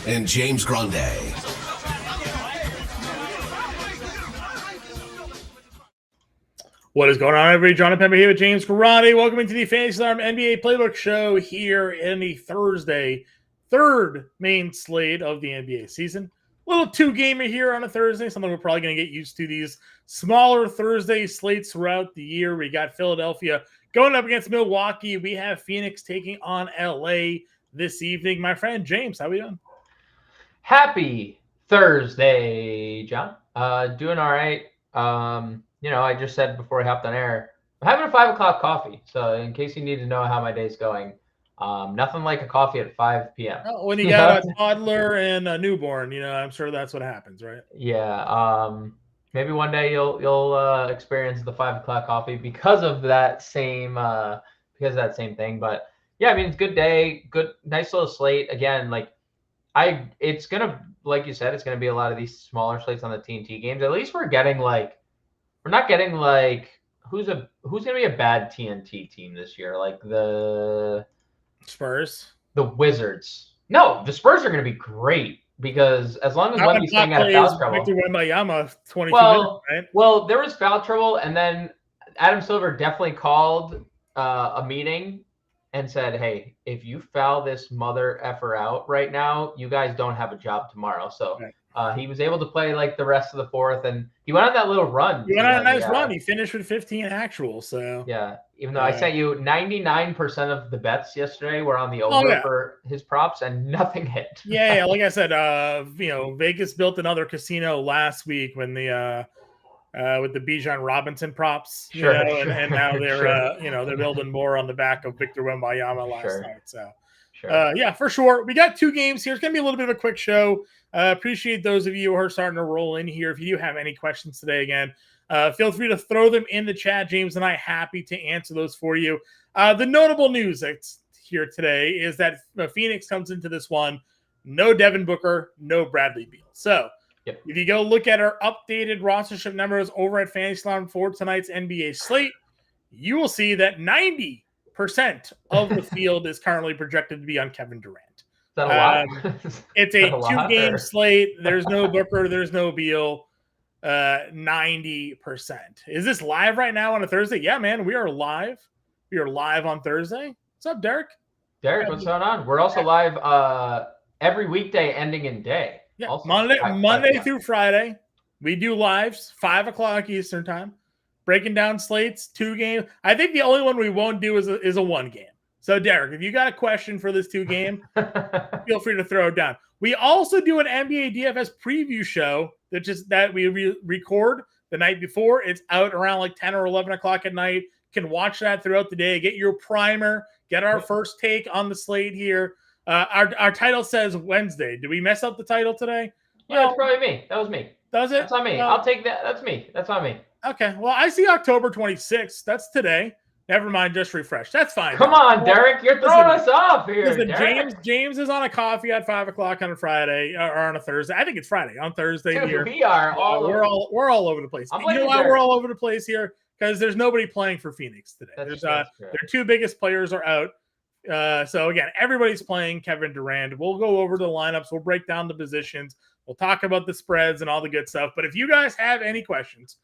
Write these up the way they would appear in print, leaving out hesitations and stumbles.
and James Grande. What is going on, everybody? Jon Impemba here with James Grande. Welcome into the Fantasy Alarm NBA Playbook Show here in the Thursday, third main slate of the NBA season. A little two-gamer here on a Thursday. Something we're probably going to get used to, these smaller Thursday slates throughout the year. We got Philadelphia going up against Milwaukee. We have Phoenix taking on LA this evening. My friend James, how are we doing? Happy Thursday, John. Doing all right. I just said before I hopped on air, I'm having a 5 o'clock coffee. So in case you need to know how my day's going, nothing like a coffee at 5 p.m. Oh, when you got a toddler and a newborn, I'm sure that's what happens, right? Yeah. Maybe one day you'll experience the 5 o'clock coffee because of that same thing. But yeah, I mean, it's a good day, nice little slate. Again, it's gonna, like you said, it's gonna be a lot of these smaller slates on the TNT games. At least we're not getting who's gonna be a bad TNT team this year, like the Spurs, the Wizards. No, the Spurs are gonna be great because as long as Wemby's staying out of foul trouble. Victor Wembanyama, 22 minutes, right? Well, there was foul trouble, and then Adam Silver definitely called a meeting and said, hey, if you foul this mother effer out right now, you guys don't have a job tomorrow. So he was able to play like the rest of the fourth, and he went on that little run. He went on a nice run. He finished with 15 actual. So yeah, even though I sent you 99% of the bets yesterday were on the over for his props, and nothing hit. Yeah, like I said, Vegas built another casino last week when the with the Bijan Robinson props, and now they're they're building more on the back of Victor Wembanyama last night. So yeah, for sure. We got two games here. It's gonna be a little bit of a quick show. Appreciate those of you who are starting to roll in here. If you do have any questions today, again, feel free to throw them in the chat. James and I happy to answer those for you. The notable news that's here today is that Phoenix comes into this one, no Devin Booker, no Bradley Beal. So if you go look at our updated rostership numbers over at Fantasy Alarm for tonight's NBA slate, you will see that 90% of the field is currently projected to be on Kevin Durant. Is that a lot? It's a two-game slate. There's no Booker. There's no Beal. 90%. Is this live right now on a Thursday? Yeah, man, we are live. We are live on Thursday. What's up, Derek? Derek, what's going on? We're also live every weekday ending in day. Yeah, also, Monday through Friday. We do lives, 5 o'clock Eastern time, breaking down slates, 2 games. I think the only one we won't do is a 1 game. So, Derek, if you got a question for this 2 game, feel free to throw it down. We also do an NBA DFS preview show that we record the night before. It's out around like 10 or 11 o'clock at night. You can watch that throughout the day. Get your primer. Get our first take on the slate here. Our title says Wednesday. Did we mess up the title today? Yeah, it's probably me. That was me. Does it? That's on me. I'll take that. That's me. That's on me. Okay. Well, I see October 26th. That's today. Never mind. Just refresh. That's fine. Come on, Derek. You're throwing us off here. James is on a coffee at 5 o'clock on a Friday or on a Thursday. I think it's Friday. On Thursday. Dude, here. We are we're all over the place. You know why we're all over the place here? Because there's nobody playing for Phoenix today. Their 2 biggest players are out. So again, everybody's playing Kevin Durant. We'll go over the lineups. We'll break down the positions. We'll talk about the spreads and all the good stuff. But if you guys have any questions,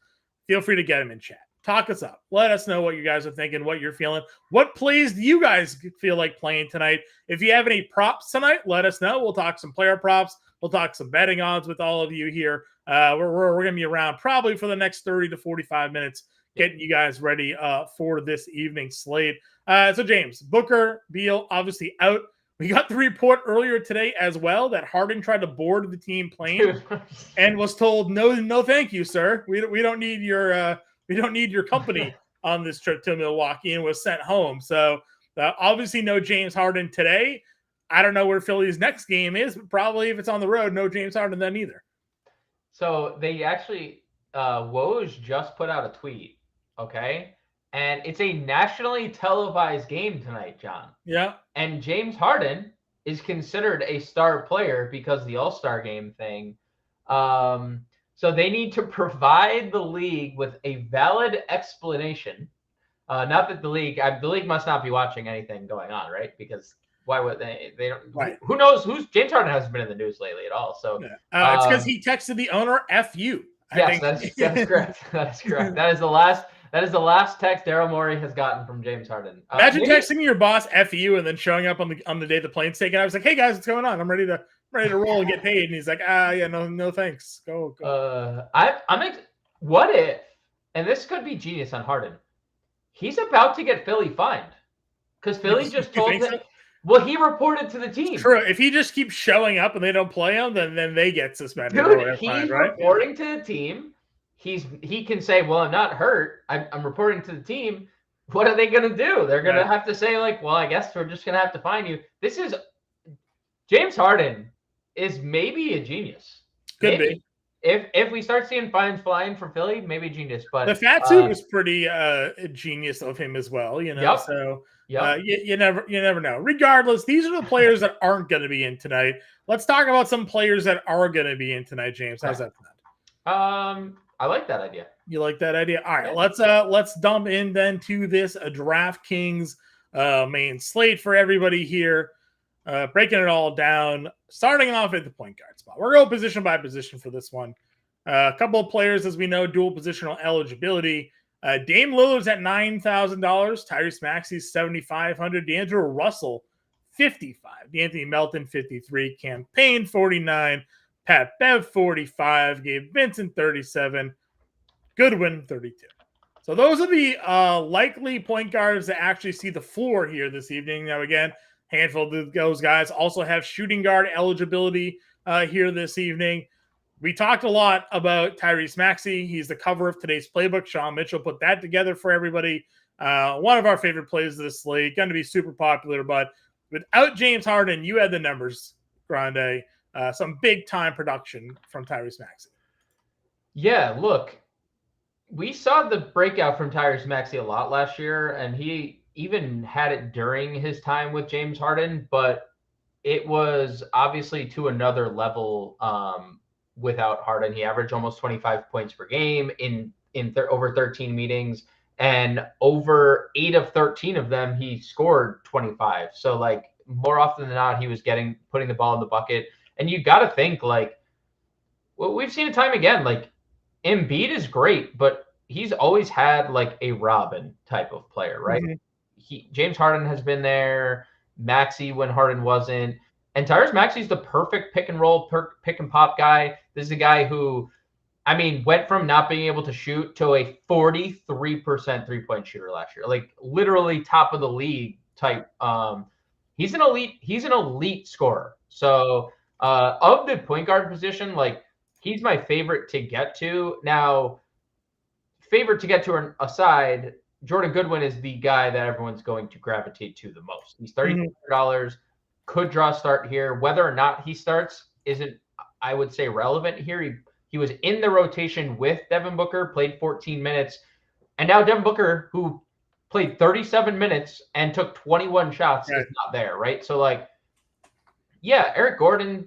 feel free to get them in chat. Talk us up. Let us know what you guys are thinking, what you're feeling. What plays do you guys feel like playing tonight? If you have any props tonight, let us know. We'll talk some player props. We'll talk some betting odds with all of you here. We're going to be around probably for the next 30 to 45 minutes, getting you guys ready for this evening's slate. So, James, Booker, Beal, obviously out. We got the report earlier today as well that Harden tried to board the team plane and was told, no, thank you, sir. We don't need your company on this trip to Milwaukee, and was sent home. So, obviously, no James Harden today. I don't know where Philly's next game is, but probably if it's on the road, no James Harden then either. So they actually, Woj just put out a tweet, okay? And it's a nationally televised game tonight, John. Yeah. And James Harden is considered a star player because the All-Star game thing. So they need to provide the league with a valid explanation. Not that the league must not be watching anything going on, right? Because why would they? They don't. Right. Who knows? James Harden hasn't been in the news lately at all. So it's because he texted the owner "F you." Yes, that's correct. That is correct. That is the last text Daryl Morey has gotten from James Harden. Imagine texting your boss "F you" and then showing up on the day the plane's taken. I was like, "Hey guys, what's going on? I'm ready to roll and get paid." And he's like, yeah, no thanks. Go. What if? And this could be genius on Harden. He's about to get Philly fined because Philly just told him. So? Well, he reported to the team. True. If he just keeps showing up and they don't play him, then they get suspended. Dude, he's reporting to the team. He can say, "Well, I'm not hurt. I'm reporting to the team." What are they going to do? They're going to have to say, like, "Well, I guess we're just going to have to fine you." This is James Harden is maybe a genius. Could be. If we start seeing fines flying from Philly, maybe genius. But the fat suit was pretty genius of him as well. So. You never know. Regardless, these are the players that aren't going to be in tonight. Let's talk about some players that are going to be in tonight, James. How's that sound? I like that idea. You like that idea? All right, let's dump in then to this DraftKings main slate for everybody here. Breaking it all down, starting off at the point guard spot. We're going position by position for this one. A couple of players, as we know, dual positional eligibility. Dame Lillard's at $9,000. Tyrese Maxey's $7,500. D'Angelo Russell, $55. D'Anthony Melton, $53. Cam Payne, $49. Pat Bev, $45. Gabe Vincent, $37. Goodwin, $32. So those are the likely point guards that actually see the floor here this evening. Now, again, handful of those guys also have shooting guard eligibility here this evening. We talked a lot about Tyrese Maxey. He's the cover of today's playbook. Sean Mitchell put that together for everybody. One of our favorite plays of this slate. Going to be super popular, but without James Harden, you had the numbers, Grande. Some big-time production from Tyrese Maxey. Yeah, look, we saw the breakout from Tyrese Maxey a lot last year, and he even had it during his time with James Harden, but it was obviously to another level without Harden. He averaged almost 25 points per game in over 13 meetings, and over 8 of 13 of them he scored 25. So like more often than not, he was putting the ball in the bucket. And you got to think like, well, we've seen it time again. Like Embiid is great, but he's always had like a Robin type of player, right? Mm-hmm. James Harden has been there, Maxey when Harden wasn't. And Tyrese Maxey's the perfect pick and roll, pick and pop guy. This is a guy who, I mean, went from not being able to shoot to a 43% 3-point shooter last year, like literally top of the league type. He's an elite scorer. So of the point guard position, like he's my favorite to get to. Now, favorite to get to aside, Jordan Goodwin is the guy that everyone's going to gravitate to the most. He's $3,500. Could draw a start here. Whether or not he starts isn't, I would say, relevant here. He was in the rotation with Devin Booker, played 14 minutes. And now Devin Booker, who played 37 minutes and took 21 shots, is not there, right? So, like, yeah, Eric Gordon's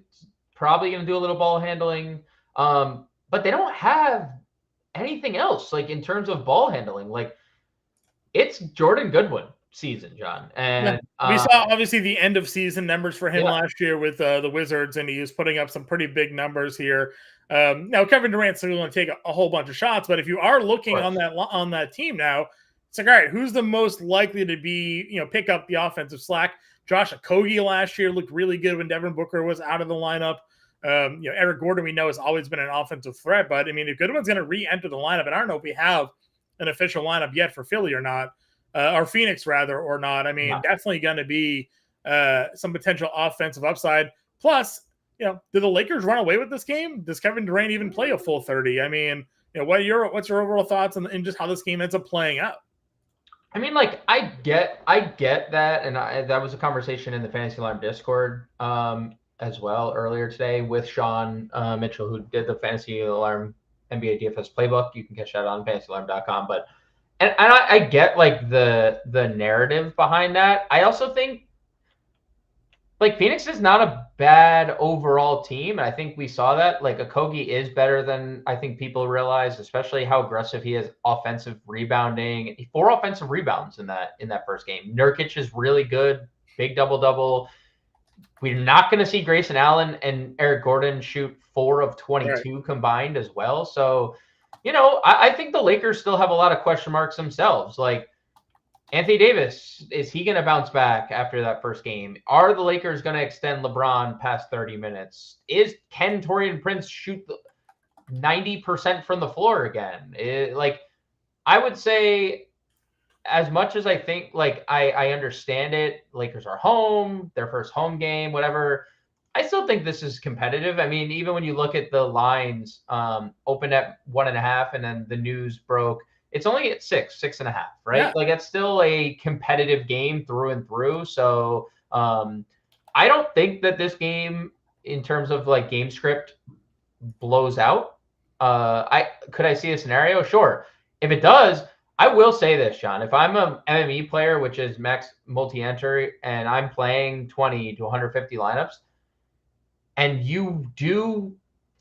probably going to do a little ball handling. But they don't have anything else, like, in terms of ball handling. Like, it's Jordan Goodwin season, John. And we saw obviously the end of season numbers for him last year with the Wizards, and he was putting up some pretty big numbers here. Now Kevin Durant's still going to take a whole bunch of shots, but if you are looking on that team now, it's like, all right, who's the most likely to be, pick up the offensive slack? Josh Okogie last year looked really good when Devin Booker was out of the lineup. Eric Gordon, we know, has always been an offensive threat, but I mean, if Goodwin's going to re-enter the lineup, and I don't know if we have an official lineup yet for Philly or not, or Phoenix rather, or not. I mean, definitely going to be some potential offensive upside. Plus, do the Lakers run away with this game? Does Kevin Durant even play a full 30? I mean, what's your overall thoughts on just how this game ends up playing out? I mean, like, I get that, and that was a conversation in the Fantasy Alarm Discord as well earlier today with Sean Mitchell, who did the Fantasy Alarm NBA DFS playbook. You can catch that on fantasyalarm.com. But and I get like the narrative behind that. I also think like Phoenix is not a bad overall team. And I think we saw that. Like Okogie is better than I think people realize, especially how aggressive he is offensive rebounding. 4 offensive rebounds in that first game. Nurkic is really good big double-double. We're not going to see Grayson Allen and Eric Gordon shoot 4 of 22 combined as well. So, I think the Lakers still have a lot of question marks themselves. Like, Anthony Davis, is he going to bounce back after that first game? Are the Lakers going to extend LeBron past 30 minutes? Can Taurean Prince shoot 90% from the floor again? I would say, as much as I think, I understand it, Lakers are home, their first home game, whatever. I still think this is competitive. I mean, even when you look at the lines, opened at 1.5, and then the news broke, it's only at 6.5, right? Yeah. Like, it's still a competitive game through and through. So I don't think that this game, in terms of like game script, blows out. Could I see a scenario? Sure. If it does, I will say this, John. If I'm a MME player, which is max multi-enter, and I'm playing 20 to 150 lineups, and you do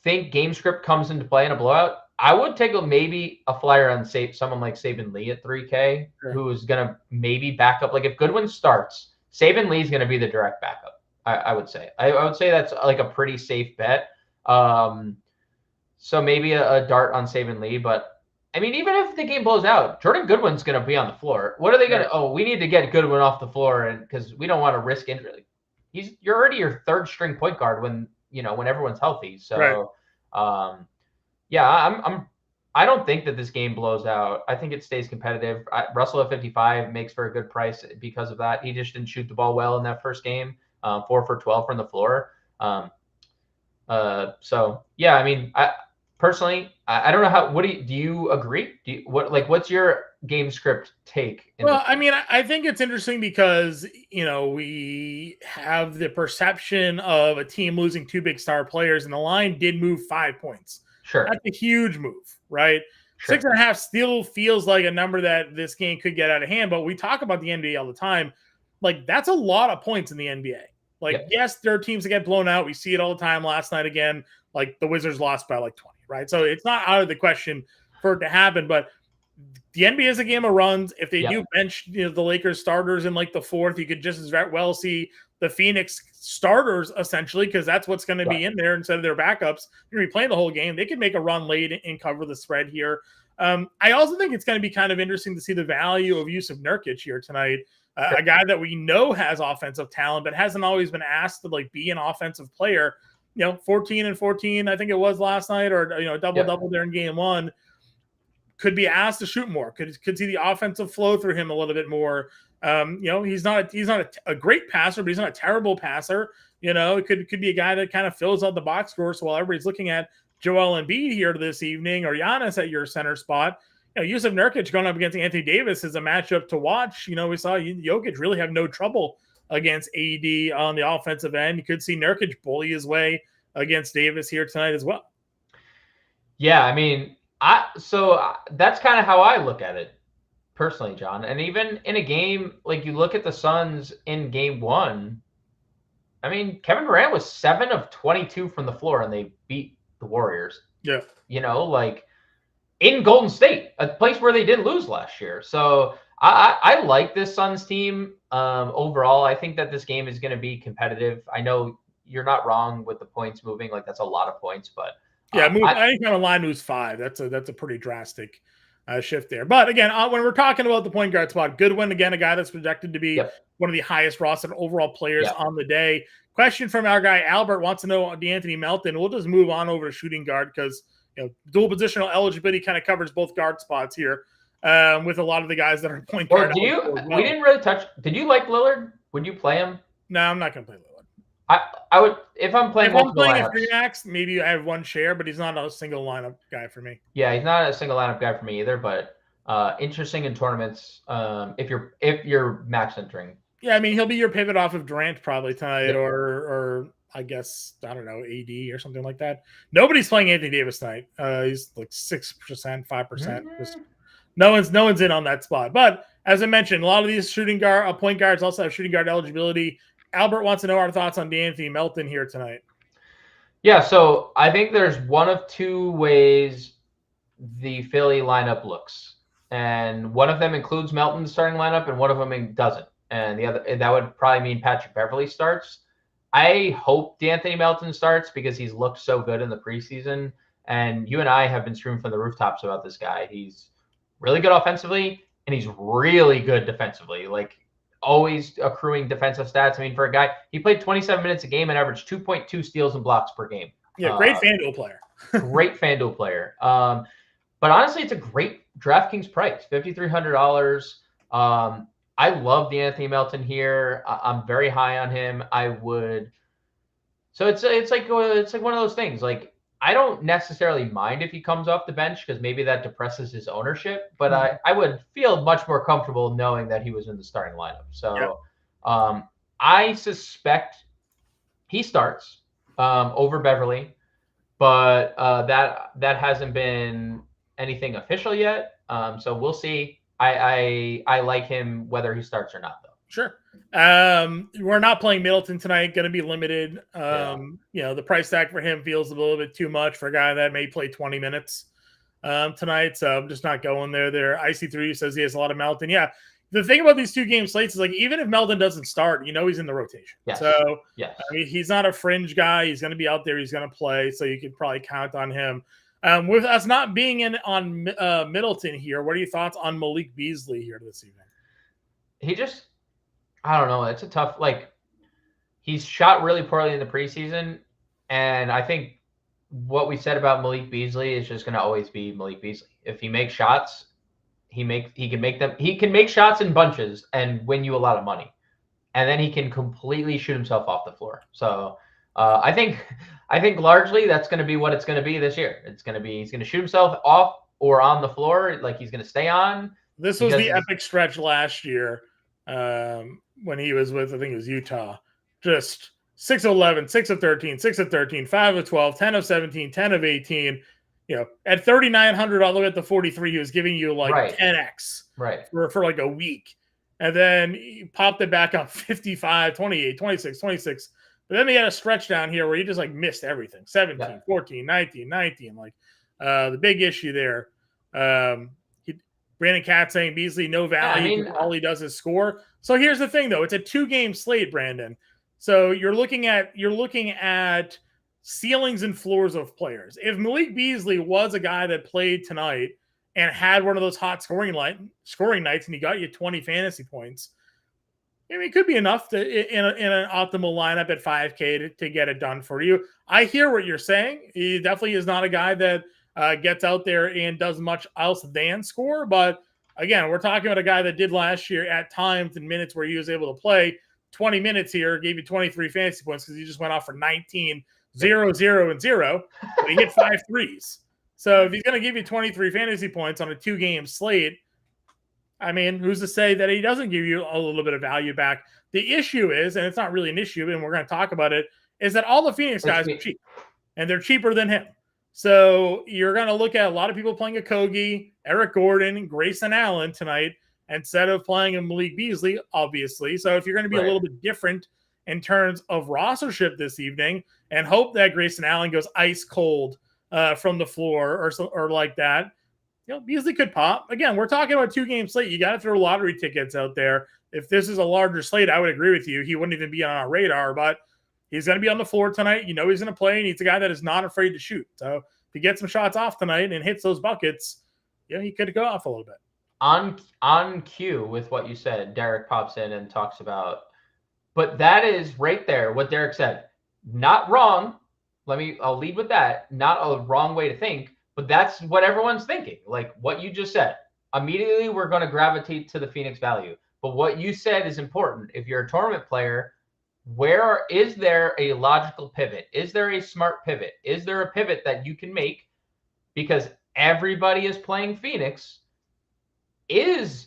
think game script comes into play in a blowout, I would take maybe a flyer on someone like Saben Lee at 3K, who is going to maybe back up. Like, if Goodwin starts, Saben Lee is going to be the direct backup, I would say. I would say that's like a pretty safe bet. So maybe a dart on Saben Lee. But, I mean, even if the game blows out, Jordan Goodwin's going to be on the floor. What are they going to – oh, we need to get Goodwin off the floor because we don't want to risk injury. You're already your third string point guard when everyone's healthy. So, I don't think that this game blows out. I think it stays competitive. Russell at 55 makes for a good price because of that. He just didn't shoot the ball well in that first game. 4 for 12 from the floor. So yeah, I mean, personally, I don't know how. Do you agree? What's your game script take? I mean, I think it's interesting because we have the perception of a team losing 2 big star players, and the line did move 5 points. Sure, that's a huge move, right? Sure. 6.5 still feels like a number that this game could get out of hand. But we talk about the NBA all the time. Like, that's a lot of points in the NBA. Like, yes, there are teams that get blown out. We see it all the time. Last night again, like the Wizards lost by like 20, right? So it's not out of the question for it to happen. But the NBA is a game of runs. If they do bench the Lakers starters in like the 4th, you could just as well see the Phoenix starters essentially, because that's what's going to be in there instead of their backups. You're going to be playing the whole game. They could make a run late and cover the spread here. I also think it's going to be kind of interesting to see the value of Jusuf Nurkic here tonight. A guy that we know has offensive talent, but hasn't always been asked to like be an offensive player. 14 and 14, I think it was last night, or double there in game 1. Could be asked to shoot more. Could see the offensive flow through him a little bit more. He's not a great passer, but he's not a terrible passer. It could be a guy that kind of fills out the box score. So while everybody's looking at Joel Embiid here this evening, or Giannis at your center spot, Jusuf Nurkic going up against Anthony Davis is a matchup to watch. We saw Jokic really have no trouble against AD on the offensive end. You could see Nurkic bully his way against Davis here tonight as well. Yeah, I mean, so that's kind of how I look at it personally, John. And even in a game, like, you look at the Suns in game 1, I mean, Kevin Durant was 7 of 22 from the floor, and they beat the Warriors. Yeah. In Golden State, a place where they did lose last year. So I like this Suns team overall. I think that this game is going to be competitive. I know you're not wrong with the points moving. Like, that's a lot of points, but anytime a line moves 5, that's a pretty drastic shift there. But again, when we're talking about the point guard spot, Goodwin, again, a guy that's projected to be one of the highest rostered overall players on the day. Question from our guy Albert wants to know De'Anthony Melton. We'll just move on over to shooting guard because dual positional eligibility kind of covers both guard spots here with a lot of the guys that are point guard. We didn't really touch. Did you like Lillard? Would you play him? No, I'm not going to play Lillard. I would if I'm playing. If I'm playing a free max, maybe I have one share, but he's not a single lineup guy for me. Yeah, he's not a single lineup guy for me either. But interesting in tournaments if you're max entering. Yeah, I mean, he'll be your pivot off of Durant probably tonight, or I guess, I don't know, AD or something like that. Nobody's playing Anthony Davis tonight. He's like 6%, 5%. Just no one's in on that spot. But as I mentioned, a lot of these point guards also have shooting guard eligibility. Albert wants to know our thoughts on De'Anthony Melton here tonight. Yeah, so I think there's one of 2 ways the Philly lineup looks. And one of them includes Melton's starting lineup, and one of them doesn't. and that would probably mean Patrick Beverley starts. I hope D'Anthony Melton starts because he's looked so good in the preseason. And you and I have been screaming from the rooftops about this guy. He's really good offensively, and he's really good defensively. Like, always accruing defensive stats. I mean, for a guy, he played 27 minutes a game and averaged 2.2 steals and blocks per game. Yeah, great FanDuel player. Great FanDuel player. But honestly, it's a great DraftKings price, $5,300. I love D'Anthony Melton here. I'm very high on him. So it's like one of those things. Like, I don't necessarily mind if he comes off the bench because maybe that depresses his ownership, but I would feel much more comfortable knowing that he was in the starting lineup. So I suspect he starts over Beverley, but that hasn't been anything official yet. So we'll see. I like him whether he starts or not, though. Sure. We're not playing Middleton tonight. Going to be limited. The price tag for him feels a little bit too much for a guy that may play 20 minutes tonight. So I'm just not going there. IC3 says he has a lot of Melton. Yeah. The thing about these 2-game slates is, like, even if Melton doesn't start, he's in the rotation. Yes. So yes. I mean, he's not a fringe guy. He's going to be out there. He's going to play. So you could probably count on him. With us not being in on Middleton here, what are your thoughts on Malik Beasley here this evening? I don't know. It's a tough, he's shot really poorly in the preseason. And I think what we said about Malik Beasley is just going to always be Malik Beasley. If he makes shots, he can make shots in bunches and win you a lot of money. And then he can completely shoot himself off the floor. So I think largely that's going to be what it's going to be this year. He's going to shoot himself off or on the floor. Like, he's going to stay on. This was the epic stretch last year. When he was with, I think it was Utah, just 6 of 11, 6 of 13, 6 of 13, 5 of 12, 10 of 17, 10 of 18. At 3,900 all the way at the 43, he was giving you 10x for like a week. And then he popped it back up 55, 28, 26, 26. But then he had a stretch down here where he just missed everything. 17, 14, 19. The big issue there. Brandon Katz saying Beasley, no value. All he does is score. So here's the thing, though. It's a 2-game slate, Brandon. So you're looking at ceilings and floors of players. If Malik Beasley was a guy that played tonight and had one of those hot scoring nights and he got you 20 fantasy points, it could be enough in an optimal lineup at 5K to get it done for you. I hear what you're saying. He definitely is not a guy that gets out there and does much else than score. But again, we're talking about a guy that did last year at times in minutes where he was able to play 20 minutes here, gave you 23 fantasy points because he just went off for 19, 0, 0, and 0. But he hit 5 threes. So if he's going to give you 23 fantasy points on a 2-game slate, I mean, who's to say that he doesn't give you a little bit of value back? The issue is, and it's not really an issue, and we're going to talk about it, is that all the Phoenix guys are cheap, and they're cheaper than him. So you're going to look at a lot of people playing a Kogi, Eric Gordon, Grayson Allen tonight instead of playing a Malik Beasley, obviously. So if you're going to be a little bit different in terms of rostership this evening and hope that Grayson Allen goes ice cold from the floor or like that, Beasley could pop. Again, we're talking about 2-game slate. You got to throw lottery tickets out there. If this is a larger slate, I would agree with you. He wouldn't even be on our radar, but he's going to be on the floor tonight. He's going to play, and he's a guy that is not afraid to shoot. So if he gets some shots off tonight and hits those buckets, he could go off a little bit. On cue with what you said, Derek pops in and talks about, but that is right there what Derek said. Not wrong. I'll lead with that. Not a wrong way to think, but that's what everyone's thinking. Like what you just said. Immediately, we're going to gravitate to the Phoenix value. But what you said is important. If you're a tournament player, is there a logical pivot? Is there a smart pivot? Is there a pivot that you can make? Because everybody is playing Phoenix. Is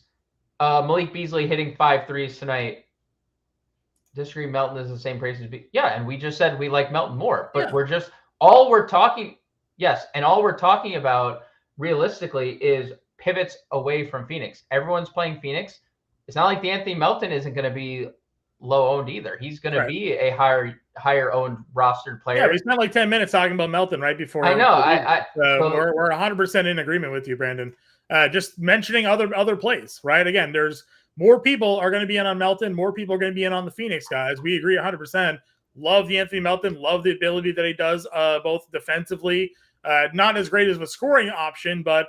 Malik Beasley hitting 5 threes tonight? Disagree. Melton is the same price as yeah, and we just said we like Melton more, but all we're talking about realistically is pivots away from Phoenix. Everyone's playing Phoenix. It's not like D'Anthony Melton isn't going to be low owned either. He's going to be a higher owned rostered player. Yeah, we spent like 10 minutes talking about Melton right before. I know. We're 100% in agreement with you, Brandon. Just mentioning other plays, right? Again, there's more people are going to be in on Melton. More people are going to be in on the Phoenix guys. We agree 100%. Love the Anthony Melton. Love the ability that he does both defensively. Not as great as a scoring option, but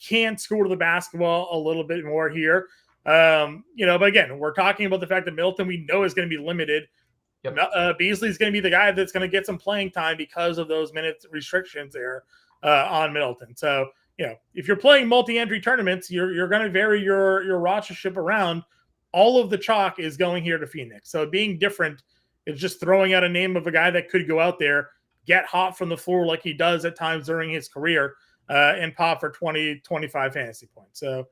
can score to the basketball a little bit more here. But again, we're talking about the fact that Melton we know is going to be limited. Yep. Beasley's going to be the guy that's going to get some playing time because of those minutes restrictions there on Middleton. So, if you're playing multi-entry tournaments, you're going to vary your rostership around. All of the chalk is going here to Phoenix. So being different is just throwing out a name of a guy that could go out there, get hot from the floor like he does at times during his career, and pop for 20, 25 fantasy points. So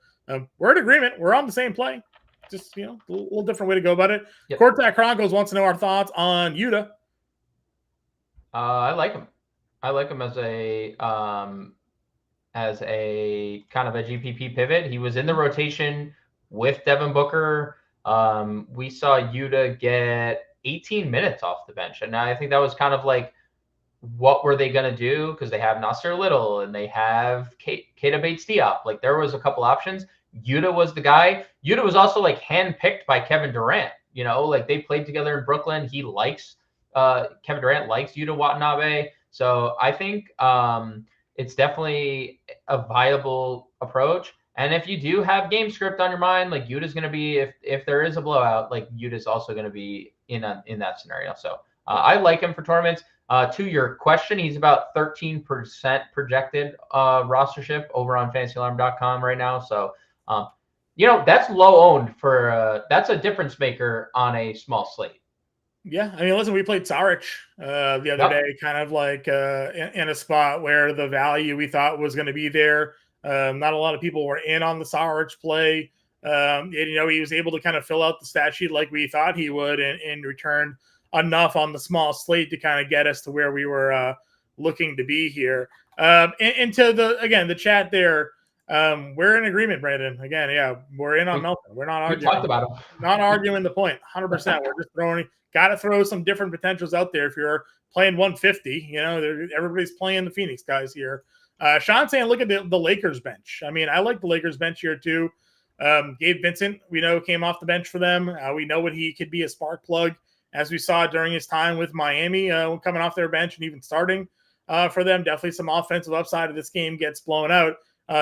we're in agreement. We're on the same play. Just, a little different way to go about it. Yep. Cortac Chronicles wants to know our thoughts on Yuta. I like him. I like him as a kind of a GPP pivot. He was in the rotation with Devin Booker. We saw Yuta get 18 minutes off the bench. And I think that was kind of like, what were they going to do? Because they have Nasir Little and they have Keita Bates-Diop. Like, there was a couple options. Yuta was the guy. Yuta was also like handpicked by Kevin Durant. Like they played together in Brooklyn. He likes Kevin Durant likes Yuta Watanabe. So I think it's definitely a viable approach. And if you do have game script on your mind, like Yuta's going to be, if there is a blowout, like Yuta's also going to be in that scenario. So I like him for tournaments. To your question, he's about 13% projected rostership over on FantasyAlarm.com right now. So, that's low owned for that's a difference maker on a small slate. Yeah, I mean, listen, we played Saric the other day, kind of like in a spot where the value we thought was going to be there. Not a lot of people were in on the Saric play. He was able to kind of fill out the stat sheet like we thought he would and return enough on the small slate to kind of get us to where we were looking to be here. And to the chat there, we're in agreement, Brandon. Again, yeah, we're in on Melton. We're not arguing. We talked about him. Not arguing the point. 100%. We're just got to throw some different potentials out there. If you're playing 150, everybody's playing the Phoenix guys here. Sean saying, look at the Lakers bench. I mean, I like the Lakers bench here too. Gabe Vincent, we know, came off the bench for them. We know what he could be a spark plug, as we saw during his time with Miami, coming off their bench and even starting for them. Definitely some offensive upside if this game gets blown out.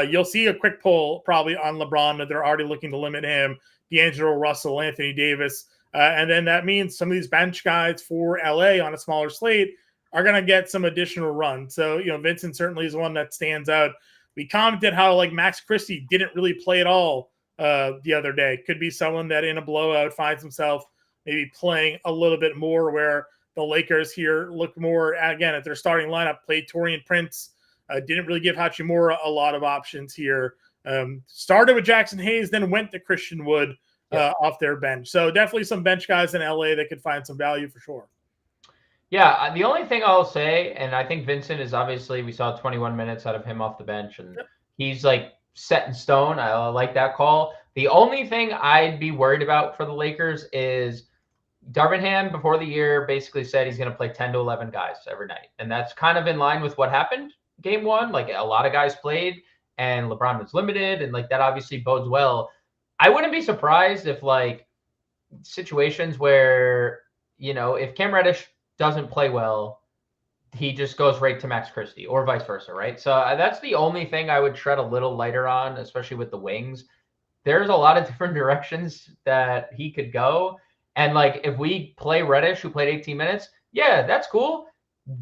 You'll see a quick pull probably on LeBron that they're already looking to limit him. D'Angelo Russell, Anthony Davis. And then that means some of these bench guys for LA on a smaller slate are going to get some additional run. So, Vincent certainly is one that stands out. We commented how like Max Christie didn't really play at all the other day. Could be someone that in a blowout finds himself maybe playing a little bit more, where the Lakers here look more, again, at their starting lineup, played Taurean Prince, didn't really give Hachimura a lot of options here. Started with Jackson Hayes, then went to Christian Wood off their bench. So definitely some bench guys in LA that could find some value for sure. Yeah, the only thing I'll say, and I think Vincent is obviously, we saw 21 minutes out of him off the bench, and he's like set in stone. I like that call. The only thing I'd be worried about for the Lakers is Darvin Ham before the year basically said he's going to play 10 to 11 guys every night. And that's kind of in line with what happened game one. Like, a lot of guys played and LeBron was limited, and like that obviously bodes well. I wouldn't be surprised if like situations where, if Cam Reddish doesn't play well, he just goes right to Max Christie or vice versa, right? So that's the only thing I would tread a little lighter on, especially with the wings. There's a lot of different directions that he could go. And like, if we play Reddish, who played 18 minutes, yeah, that's cool.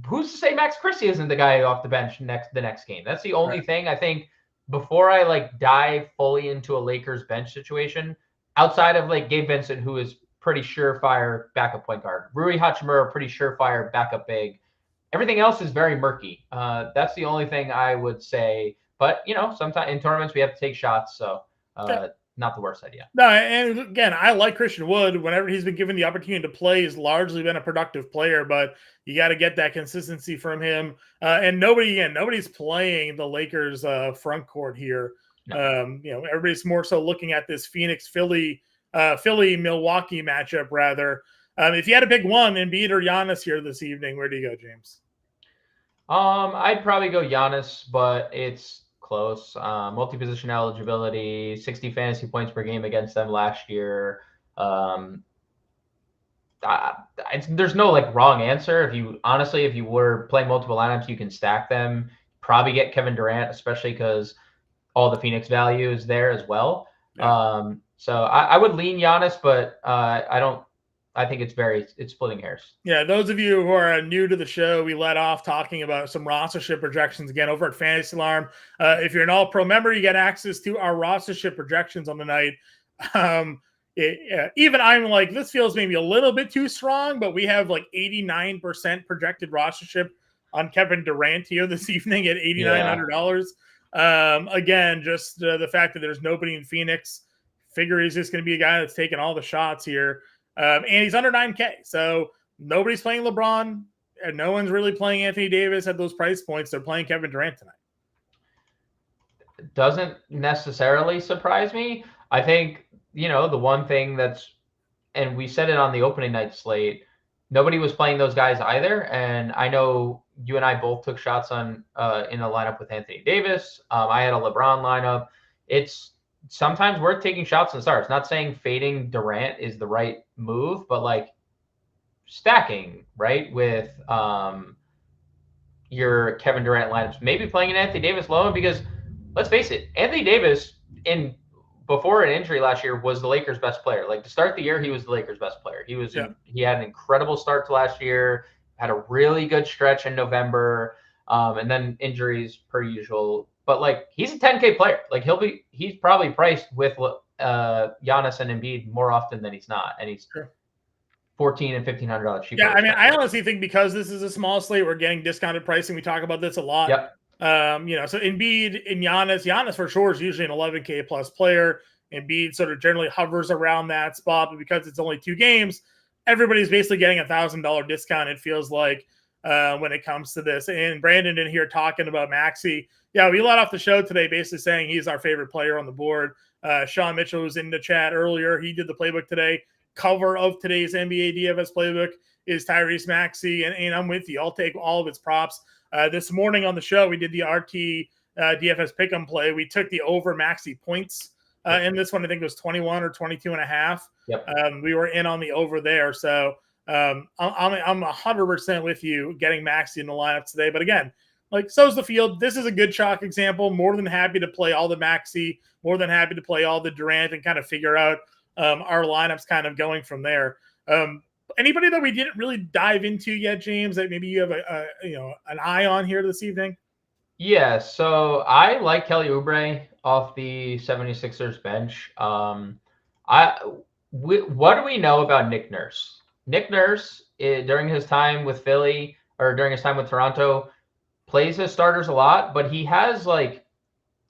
Who's to say Max Christie isn't the guy off the bench the next game? That's the only thing I think. Before I like dive fully into a Lakers bench situation, outside of like Gabe Vincent, who is pretty surefire backup point guard, Rui Hachimura, pretty surefire backup big. Everything else is very murky. That's the only thing I would say. But sometimes in tournaments we have to take shots, so not the worst idea. No, and again, I like Christian Wood. Whenever he's been given the opportunity to play, he's largely been a productive player, but you got to get that consistency from him. And nobody's playing the Lakers front court here. No. Everybody's more so looking at this Philly Milwaukee matchup rather. If you had to pick one, Embiid or Giannis here this evening, where do you go, James? I'd probably go Giannis, but it's close. Multi-position eligibility, 60 fantasy points per game against them last year. There's no like wrong answer. If you were playing multiple lineups, you can stack them. Probably get Kevin Durant, especially because all the Phoenix value is there as well. Yeah. So I would lean Giannis, but I think it's splitting hairs. Yeah, those of you who are new to the show, we let off talking about some rostership projections again over at Fantasy Alarm. If you're an All-Pro member, you get access to our rostership projections on the night. Even I'm like, this feels maybe a little bit too strong, but we have like 89% projected rostership on Kevin Durant here this evening at $8,900. Again, just the fact that there's nobody in Phoenix, figure he's just going to be a guy that's taking all the shots here. And he's under 9K. So nobody's playing LeBron, and no one's really playing Anthony Davis at those price points. They're playing Kevin Durant tonight. Doesn't necessarily surprise me. I think, the one thing and we said it on the opening night slate, nobody was playing those guys either. And I know you and I both took shots on in a lineup with Anthony Davis. I had a LeBron lineup. It's sometimes worth taking shots and starts. Not saying fading Durant is the right move, but like stacking, right, with your Kevin Durant lineups. Maybe playing an Anthony Davis low, because let's face it, Anthony Davis before an injury last year was the Lakers' best player. Like to start the year, he was the Lakers' best player. He had an incredible start to last year, had a really good stretch in November, and then injuries per usual. But like he's a 10K player. Like he's probably priced with Giannis and Embiid more often than he's not, and he's $1,400 and $1,500 cheaper. Yeah, I mean, I honestly think because this is a small slate, we're getting discounted pricing. We talk about this a lot. Yep. So Embiid and Giannis for sure is usually an 11K plus player. Embiid sort of generally hovers around that spot, but because it's only 2 games, everybody's basically getting $1,000 discount. It feels like when it comes to this. And Brandon in here talking about Maxey. Yeah, we let off the show today basically saying he's our favorite player on the board. Sean Mitchell was in the chat earlier. He did the playbook today. Cover of today's NBA DFS playbook is Tyrese Maxey, and I'm with you. I'll take all of its props. This morning on the show, we did the RT DFS pick'em play. We took the over Maxey points in this one. I think it was 21 or 22 and a half. Yep. We were in on the over there. So I'm 100% with you getting Maxey in the lineup today. But again, like so's the field. This is a good chalk example. More than happy to play all the Maxey, more than happy to play all the Durant and kind of figure out our lineups kind of going from there. Anybody that we didn't really dive into yet, James, that maybe you have an eye on here this evening? Yeah, so I like Kelly Oubre off the 76ers bench. What do we know about Nick Nurse? Nick Nurse, during his time with Philly or during his time with Toronto, plays his starters a lot, but he has like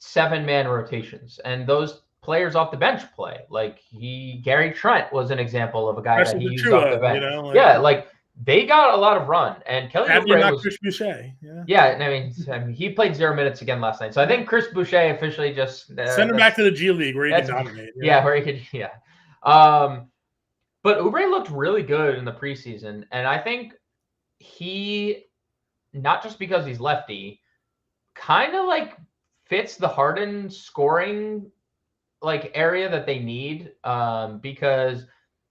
7-man rotations, and those players off the bench play. Like Gary Trent was an example of a guy that he used off the bench. They got a lot of run, and Kelly Oubre was Chris Boucher. Yeah, I mean, he played 0 minutes again last night. So I think Chris Boucher officially just send him back to the G League where he can dominate. Yeah, where he could. Yeah. But Oubre looked really good in the preseason, and I think he, not just because he's lefty, kind of like fits the Harden scoring like area that they need, because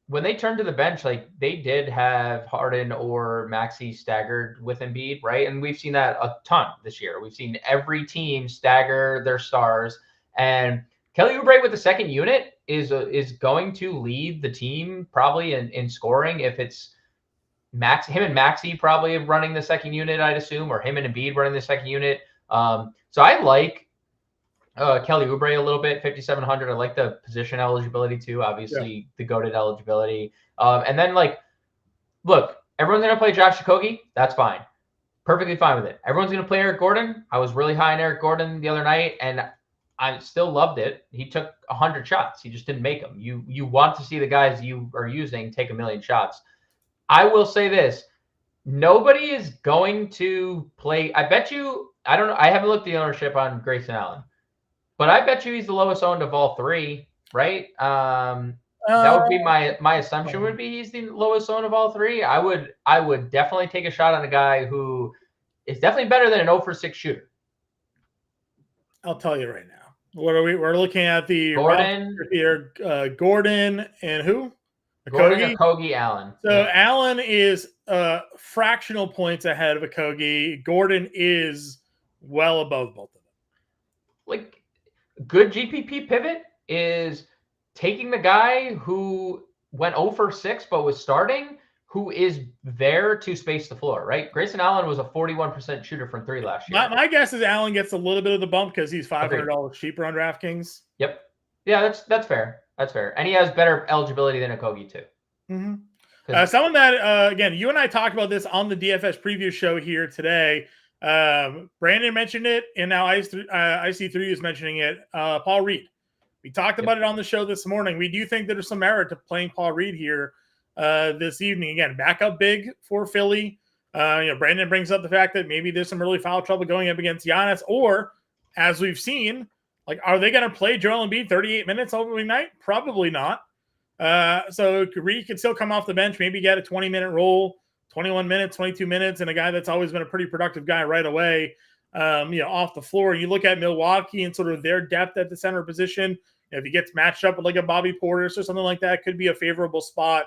when they turned to the bench, like they did have Harden or Maxey staggered with Embiid, right? And we've seen that a ton this year. We've seen every team stagger their stars, and Kelly Oubre with the second unit is going to lead the team probably in scoring. If it's him and Maxey probably running the second unit, I'd assume, or him and Embiid running the second unit. So I like Kelly Oubre a little bit, 5,700. I like the position eligibility too. Obviously, the goated eligibility. And then look, everyone's gonna play Josh Okogie. That's fine, perfectly fine with it. Everyone's gonna play Eric Gordon. I was really high on Eric Gordon the other night, and I still loved it. He took 100 shots. He just didn't make them. You want to see the guys you are using take 1,000,000 shots. I will say this: nobody is going to play. I bet you. I don't know. I haven't looked at the ownership on Grayson Allen, but I bet you he's the lowest owned of all 3, right? That would be my assumption. Would be he's the lowest owned of all 3. I would definitely take a shot on a guy who is definitely better than an 0 for 6 shooter. I'll tell you right now. What are we? We're looking at the Gordon here. Gordon and who? Gordon, Okogie, Allen. So Allen is fractional points ahead of Okogie. Gordon is well above both of them. Like, good GPP pivot is taking the guy who went 0 for 6 but was starting, who is there to space the floor, right? Grayson Allen was a 41% shooter from 3 last year. My guess is Allen gets a little bit of the bump because he's $500 cheaper on DraftKings. Yep. Yeah, that's fair. That's fair. And he has better eligibility than Okogie too. Mm-hmm. Someone that, again, you and I talked about this on the DFS preview show here today. Brandon mentioned it, and now IC3 is mentioning it. Paul Reed. We talked about it on the show this morning. We do think there's some merit to playing Paul Reed here this evening. Again, back up big for Philly. Brandon brings up the fact that maybe there's some really foul trouble going up against Giannis, or as we've seen, like, are they going to play Joel Embiid 38 minutes opening night? Probably not. So Reed could still come off the bench, maybe get a 20-minute role, 21 minutes, 22 minutes, and a guy that's always been a pretty productive guy right away, off the floor. You look at Milwaukee and sort of their depth at the center position. If he gets matched up with like a Bobby Portis or something like that, could be a favorable spot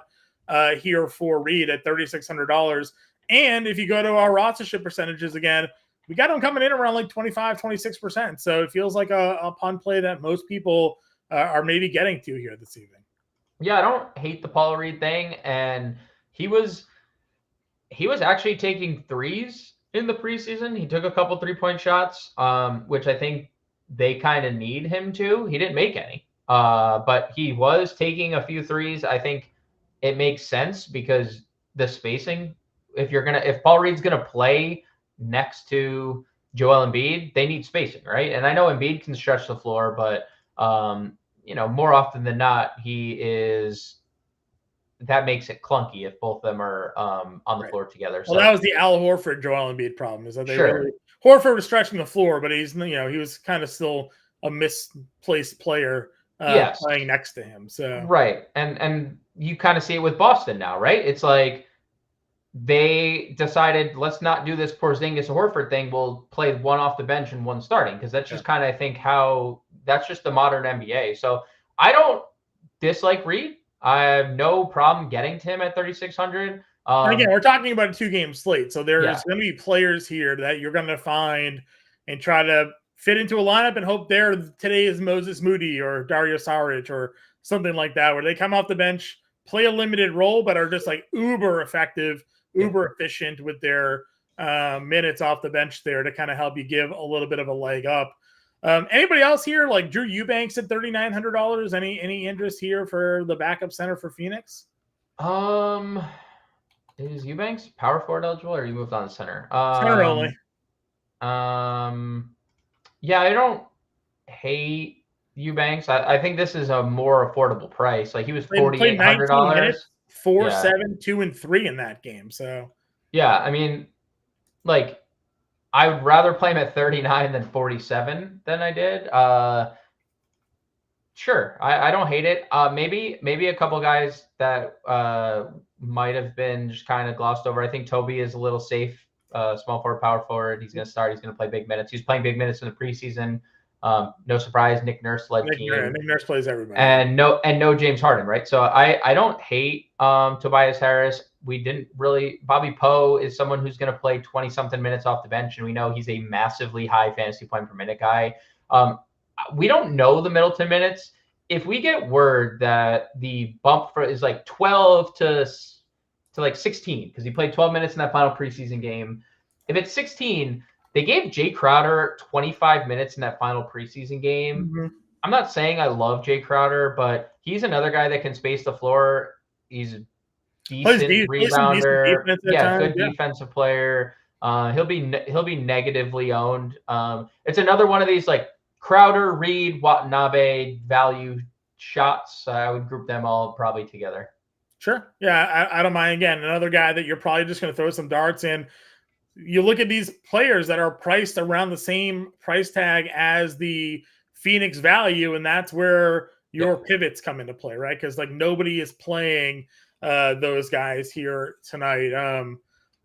here for Reed at $3,600. And if you go to our rostership percentages again, we got him coming in around like 25, 26%. So it feels like a pun play that most people are maybe getting to here this evening. Yeah, I don't hate the Paul Reed thing. And he was actually taking threes in the preseason. He took a couple 3-point shots, which I think they kind of need him to. He didn't make any, but he was taking a few threes. I think it makes sense because the spacing, if Paul Reed's going to play next to Joel Embiid, they need spacing, right? And I know Embiid can stretch the floor, but more often than not, that makes it clunky if both of them are on the floor together. Well, that was the Al Horford Joel Embiid problem, is that Horford was stretching the floor, but he was kind of still a misplaced player playing next to him. So right, and you kind of see it with Boston now, right? It's like they decided, let's not do this Porzingis Horford thing. We'll play one off the bench and one starting, because that's just kind of, I think, how that's just the modern NBA. So I don't dislike Reed. I have no problem getting to him at 3,600. Again, we're talking about a 2-game slate, so there's going to be players here that you're going to find and try to fit into a lineup and hope today is Moses Moody or Dario Saric or something like that, where they come off the bench, play a limited role, but are just like uber effective, uber efficient with their minutes off the bench there to kind of help you give a little bit of a leg up. Anybody else here, like Drew Eubanks at $3,900? Any interest here for the backup center for Phoenix? Is Eubanks power forward eligible, or you moved on to center? Center only. Yeah, I don't hate Eubanks. I think this is a more affordable price. Like, he was $4,800. 4, 7, 2, and 3 in that game. So yeah, I mean, like, I would rather play him at 39 than 47 than I did. Sure, I don't hate it. Maybe a couple guys that might have been just kind of glossed over. I think Toby is a little safe, small forward, power forward. He's going to start. He's going to play big minutes. He's playing big minutes in the preseason. No surprise, Nick Nurse led team. Nick Nurse plays everybody. And no James Harden, right? So I don't hate Tobias Harris. We didn't really. Bobby Poe is someone who's going to play 20-something minutes off the bench, and we know he's a massively high fantasy point per minute guy. We don't know the Middleton minutes. If we get word that the bump is like 12 to like 16, because he played 12 minutes in that final preseason game. If it's 16, they gave Jay Crowder 25 minutes in that final preseason game. Mm-hmm. I'm not saying I love Jay Crowder, but he's another guy that can space the floor. He's a decent rebounder. Good defensive player. He'll be negatively owned. It's another one of these like Crowder, Reed, Watanabe value shots. I would group them all probably together. Sure. Yeah, I don't mind. Again, another guy that you're probably just going to throw some darts in. You look at these players that are priced around the same price tag as the Phoenix value, and that's where your pivots come into play, right? Because like nobody is playing those guys here tonight.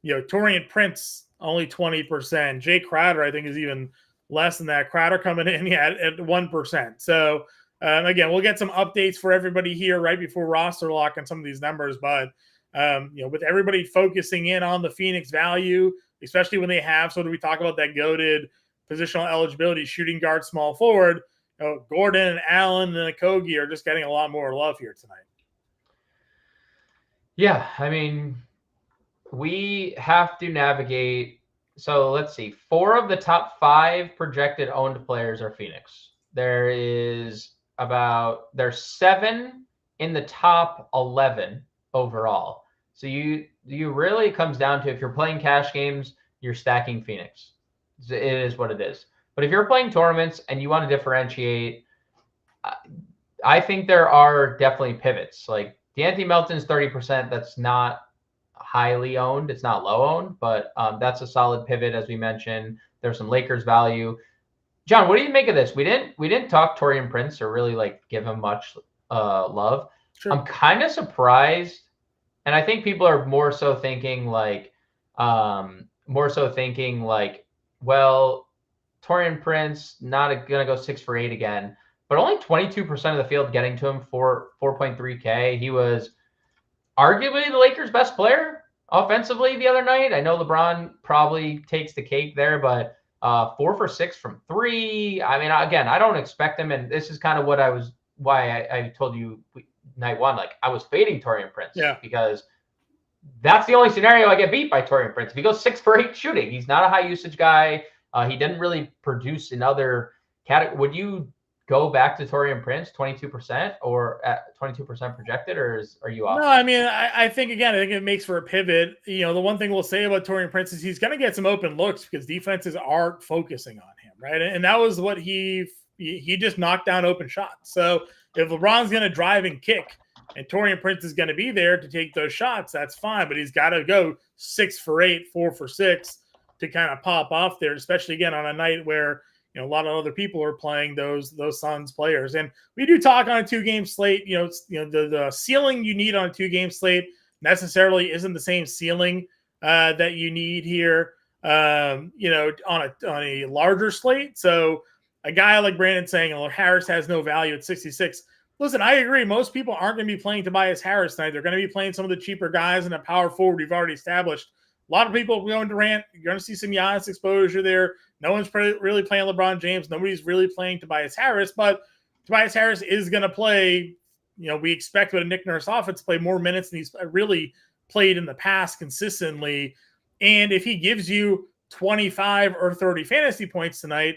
Torian Prince only 20%. Jay Crowder, I think, is even less than that. Crowder coming in at 1%. So again, we'll get some updates for everybody here right before roster lock on some of these numbers. But with everybody focusing in on the Phoenix value, especially when they have, so do we talk about that goated positional eligibility shooting guard, small forward? Gordon and Allen and Okogie are just getting a lot more love here tonight. Yeah, I mean, we have to navigate. So let's see. 4 of the top 5 projected owned players are Phoenix. There's 7 in the top 11 overall. So you really comes down to, if you're playing cash games, you're stacking Phoenix. It is what it is. But if you're playing tournaments and you want to differentiate, I think there are definitely pivots. Like D'Anthony Melton's 30%. That's not highly owned. It's not low owned, but that's a solid pivot, as we mentioned. There's some Lakers value. John, what do you make of this? We didn't talk Taurean Prince or really give him much love. Sure. I'm kind of surprised, and I think people are more so thinking well, Taurean Prince not gonna go 6 for 8 again, but only 22% of the field getting to him for 4.3K. He was arguably the Lakers' best player offensively the other night. I know LeBron probably takes the cake there, but 4 for 6 from 3. I mean, again, I don't expect him, and this is kind of why I told you night one, I was fading Taurean Prince, because that's the only scenario I get beat by Taurean Prince. If he goes 6 for 8 shooting, he's not a high usage guy. He didn't really produce in other categories. Would you go back to Taurean Prince 22% or at 22% projected, or are you off? No, I mean, I think it makes for a pivot. The one thing we'll say about Taurean Prince is he's going to get some open looks because defenses aren't focusing on him, right? And that was what he just knocked down open shots. So if LeBron's going to drive and kick and Taurean Prince is going to be there to take those shots, that's fine. But he's got to go 6 for 8, 4 for 6 to kind of pop off there, especially again on a night where a lot of other people are playing those Suns players. And we do talk on a 2-game slate. The ceiling you need on a 2-game slate necessarily isn't the same ceiling that you need here. On a larger slate. So a guy like Brandon saying, Harris has no value at 66. Listen, I agree. Most people aren't going to be playing Tobias Harris tonight. They're going to be playing some of the cheaper guys and a power forward we've already established. A lot of people going Durant. You're going to see some Giannis exposure there. No one's really playing LeBron James. Nobody's really playing Tobias Harris, but Tobias Harris is going to play. We expect with a Nick Nurse offense play more minutes than he's really played in the past consistently. And if he gives you 25 or 30 fantasy points tonight,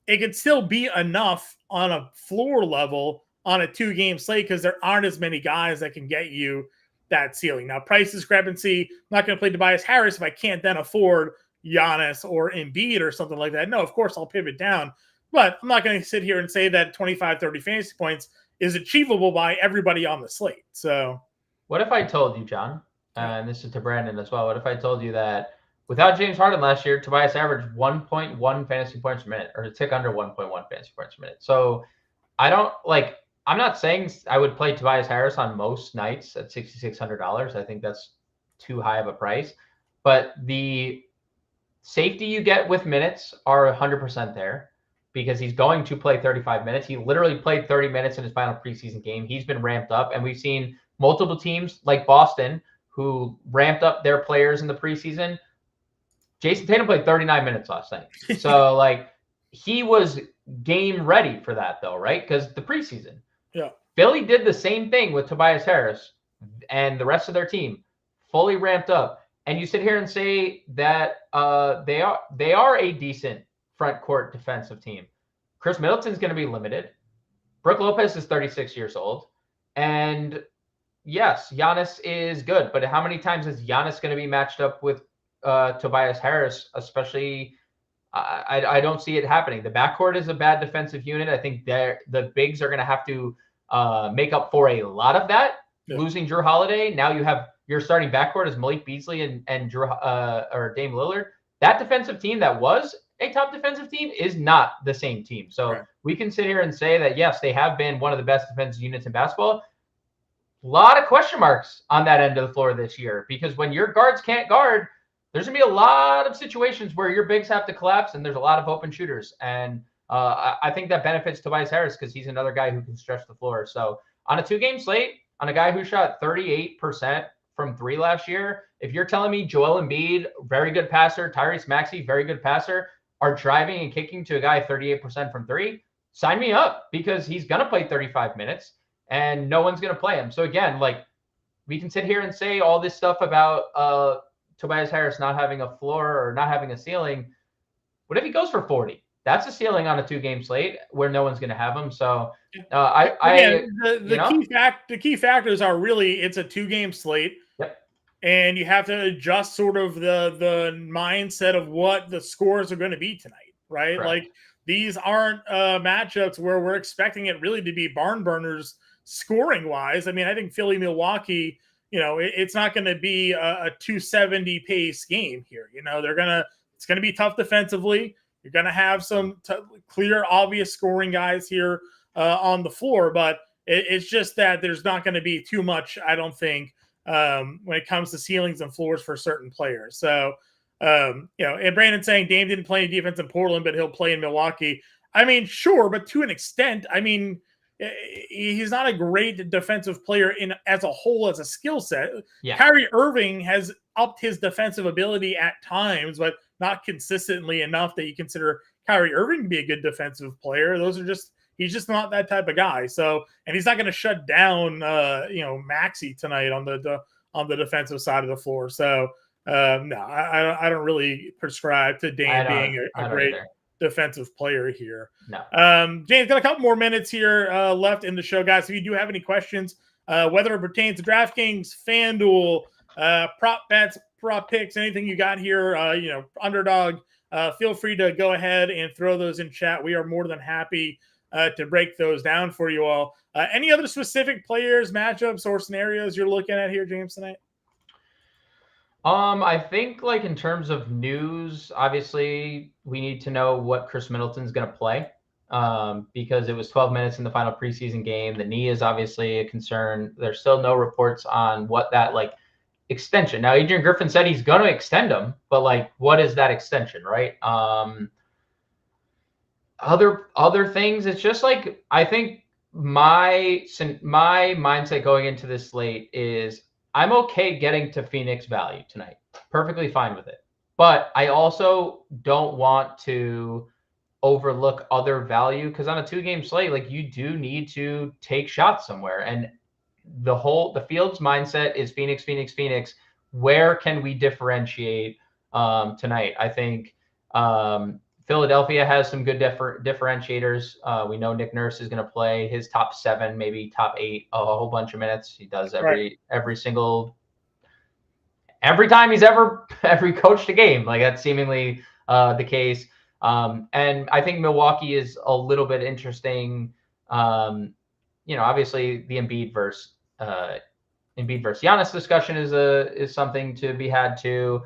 it could still be enough on a floor level on a 2-game slate because there aren't as many guys that can get you that ceiling. Now, price discrepancy, I'm not going to play Tobias Harris if I can't then afford Giannis or Embiid or something like that. No, of course I'll pivot down, but I'm not going to sit here and say that 25, 30 fantasy points is achievable by everybody on the slate. So what if I told you, John, and this is to Brandon as well, what if I told you that without James Harden last year, Tobias averaged 1.1 fantasy points per minute, or a tick under 1.1 fantasy points per minute? So I'm not saying I would play Tobias Harris on most nights at $6,600. I think that's too high of a price. But the safety you get with minutes are 100% there because he's going to play 35 minutes. He literally played 30 minutes in his final preseason game. He's been ramped up, and we've seen multiple teams like Boston who ramped up their players in the preseason. Jason Tatum played 39 minutes last night. So, he was game ready for that, though, right? Because the preseason. Yeah. Philly did the same thing with Tobias Harris and the rest of their team, fully ramped up. And you sit here and say that they are a decent front court defensive team. Chris Middleton's going to be limited. Brook Lopez is 36 years old. And yes, Giannis is good. But how many times is Giannis going to be matched up with Tobias Harris, especially? I don't see it happening. The backcourt is a bad defensive unit. I think the bigs are going to have to make up for a lot of that. Yeah. Losing Drew Holiday, now you have your starting backcourt is Malik Beasley and Drew or Dame Lillard. That defensive team that was a top defensive team is not the same team. So we can sit here and say that yes, they have been one of the best defensive units in basketball. A lot of question marks on that end of the floor this year because when your guards can't guard there's going to be a lot of situations where your bigs have to collapse and there's a lot of open shooters. And I think that benefits Tobias Harris because he's another guy who can stretch the floor. So on a 2-game slate, on a guy who shot 38% from 3 last year, if you're telling me Joel Embiid, very good passer, Tyrese Maxey, very good passer, are driving and kicking to a guy 38% from 3, sign me up because he's going to play 35 minutes and no one's going to play him. So again, like, we can sit here and say all this stuff about Tobias Harris not having a floor or not having a ceiling. What if he goes for 40? That's a ceiling on a 2-game slate where no one's going to have him. So the key factors are really it's a 2-game slate. Yep. And you have to adjust sort of the mindset of what the scores are going to be tonight, right? Correct. Like these aren't matchups where we're expecting it really to be barn burners scoring wise. I mean, I think Philly, Milwaukee, it's not going to be a 270 pace game here. It's going to be tough defensively. You're going to have some clear, obvious scoring guys here on the floor, but it's just that there's not going to be too much, I don't think, when it comes to ceilings and floors for certain players. So, and Brandon's saying Dame didn't play any defense in Portland, but he'll play in Milwaukee. I mean, sure, but to an extent, I mean, he's not a great defensive player as a whole, as a skill set. Yeah. Kyrie Irving has upped his defensive ability at times, but not consistently enough that you consider Kyrie Irving to be a good defensive player. He's just not that type of guy. So, and he's not going to shut down, Maxey tonight on the defensive side of the floor. So, no, I don't really prescribe to Dame being a great defensive player here. No. James, got a couple more minutes here left in the show, guys. If you do have any questions, whether it pertains to DraftKings, FanDuel, prop bets, prop picks, anything you got here, Underdog, feel free to go ahead and throw those in chat. We are more than happy to break those down for you all. Any other specific players, matchups, or scenarios you're looking at here, James, tonight? I think like in terms of news, obviously we need to know what Chris Middleton's going to play because it was 12 minutes in the final preseason game. The knee is obviously a concern. There's still no reports on what that extension. Now, Adrian Griffin said he's going to extend him, but what is that extension, right? Other things, it's just I think my mindset going into this slate is I'm okay getting to Phoenix value tonight. Perfectly fine with it. But I also don't want to overlook other value because on a 2-game slate, you do need to take shots somewhere. And the field's mindset is Phoenix, Phoenix, Phoenix. Where can we differentiate tonight? I think Philadelphia has some good differentiators. We know Nick Nurse is going to play his top 7, maybe top 8, a whole bunch of minutes. He does every time he's ever coached a game. That's seemingly the case. And I think Milwaukee is a little bit interesting. Obviously the Embiid versus Giannis discussion is something to be had too.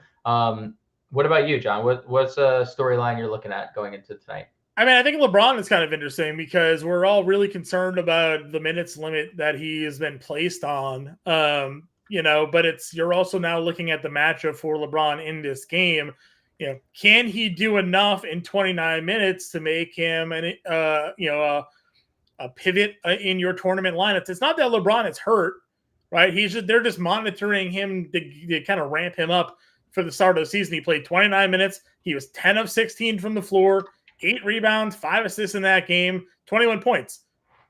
What about you, John? What's a storyline you're looking at going into tonight? I mean, I think LeBron is kind of interesting because we're all really concerned about the minutes limit that he has been placed on. But you're also now looking at the matchup for LeBron in this game. Can he do enough in 29 minutes to make him a pivot in your tournament lineups? It's not that LeBron is hurt, right? They're just monitoring him to kind of ramp him up. For the start of the season, he played 29 minutes. He was 10 of 16 from the floor, 8 rebounds, 5 assists in that game, 21 points.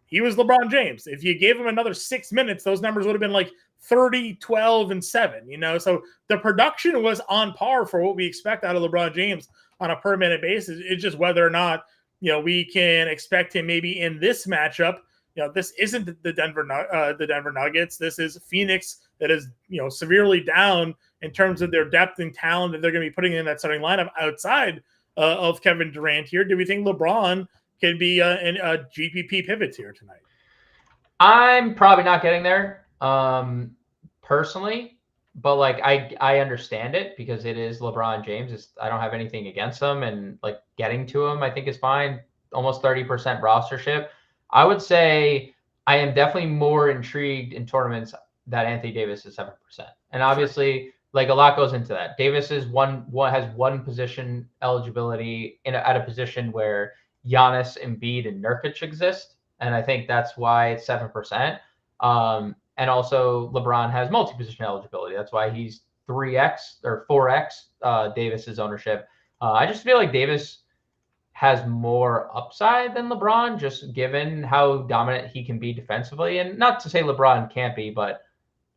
He was LeBron James. If you gave him another 6 minutes, those numbers would have been 30, 12, and 7, So the production was on par for what we expect out of LeBron James on a per minute basis. It's just whether or not, we can expect him maybe in this matchup. This isn't the Denver Nuggets. This is Phoenix that is, severely down in terms of their depth and talent that they're going to be putting in that starting lineup outside of Kevin Durant here. Do we think LeBron can be a GPP pivot here tonight? I'm probably not getting there personally, but I understand it because it is LeBron James. I don't have anything against him, and getting to him I think is fine. Almost 30% rostership. I would say I am definitely more intrigued in tournaments that Anthony Davis is 7%. And obviously, like a lot goes into that. Davis is has one position eligibility at a position where Giannis, Embiid, and Nurkic exist, and I think that's why it's 7%. And also LeBron has multi-position eligibility. That's why he's 3x or 4x Davis's ownership. I just feel like Davis has more upside than LeBron, just given how dominant he can be defensively. And not to say LeBron can't be, but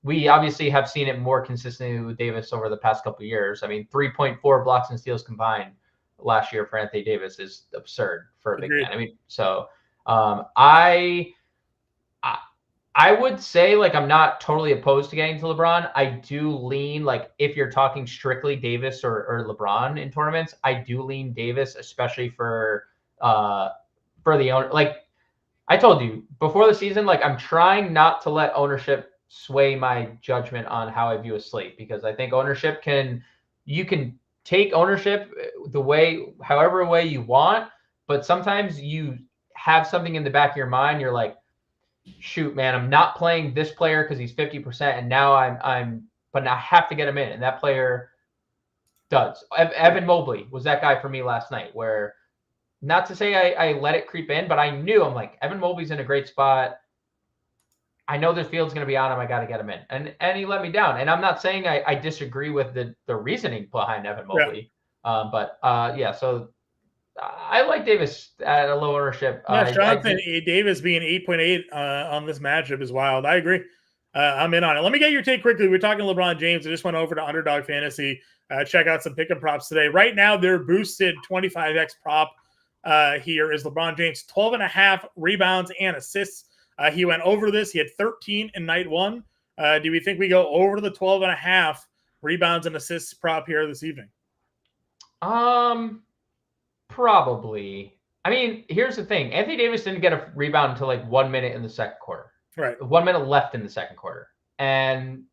we obviously have seen it more consistently with Davis over the past couple of years. I mean, 3.4 blocks and steals combined last year for Anthony Davis is absurd for a big man. I mean, so I would say, like, I'm not totally opposed to getting to LeBron. I do lean, like, if you're talking strictly Davis or LeBron in tournaments, I do lean Davis, especially for the owner. Like I told you before the season, like, I'm trying not to let ownership sway my judgment on how I view a slate, because I think you can take ownership however way you want, but sometimes you have something in the back of your mind. You're like, shoot, man, I'm not playing this player because he's 50%, and now but I have to get him in, and that player does. Evan Mobley was that guy for me last night, where, not to say I let it creep in, but I knew, I'm like, Evan Mobley's in a great spot. I know this field's going to be on him. I got to get him in, and he let me down. And I'm not saying I disagree with the reasoning behind Evan Mobley, yeah. So I like Davis at a low ownership. Yeah, Jonathan Davis being 8.8 on this matchup is wild. I agree. I'm in on it. Let me get your take quickly. We're talking LeBron James. I just went over to Underdog Fantasy. Check out some pick-up props today. Right now, their boosted 25x prop here is LeBron James, 12.5 rebounds and assists. He went over this. He had 13 in night one. Do we think we go over the 12.5 rebounds and assists prop here this evening? Probably. I mean, here's the thing. Anthony Davis didn't get a rebound until like 1 minute in the second quarter. Right. 1 minute left in the second quarter. And,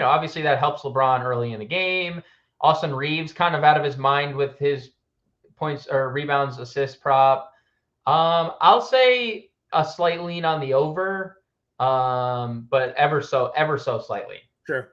obviously that helps LeBron early in the game. Austin Reeves kind of out of his mind with his points or rebounds, assist prop. I'll say a slight lean on the over, but ever so slightly. Sure.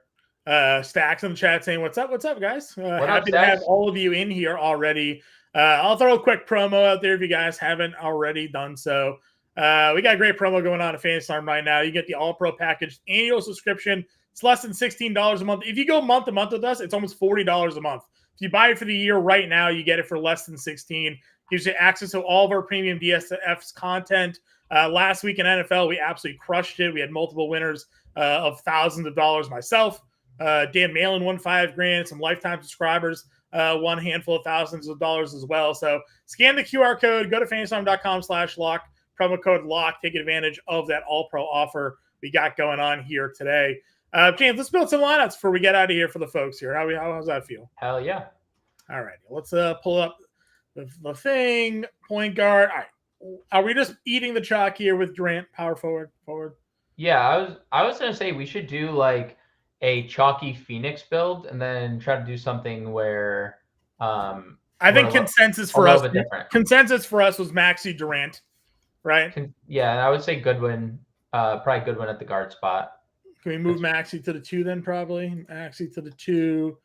Stacks in the chat saying, what's up, guys? Happy to Stacks? have all of you in here already. I'll throw a quick promo out there if you guys haven't already done so. We got a great promo going on at Fantasy Farm right now. You get the All-Pro package annual subscription. It's less than $16 a month. If you go month to month with us, it's almost $40 a month. If you buy it for the year right now, you get it for less than $16. Gives you access to all of our premium DFS content. Last week in NFL, we absolutely crushed it. We had multiple winners of thousands of dollars. Myself, Dan Malin won $5,000. Some lifetime subscribers won a handful of thousands of dollars as well. So scan the QR code, go to fantasyfarm.com/lock, promo code LOCK, take advantage of that all-pro offer we got going on here today. James, let's build some lineups before we get out of here for the folks here. How does that feel? Hell yeah. All right. Let's pull up the thing. Point guard. All right. Are we just eating the chalk here with Durant, power forward? Yeah, I was going to say we should do like a chalky Phoenix build and then try to do something where I think consensus for us was Maxey Durant, right? I would say Goodwin, probably Goodwin at the guard spot. Can we move Maxey to the 2 then? Probably Maxey to the 2,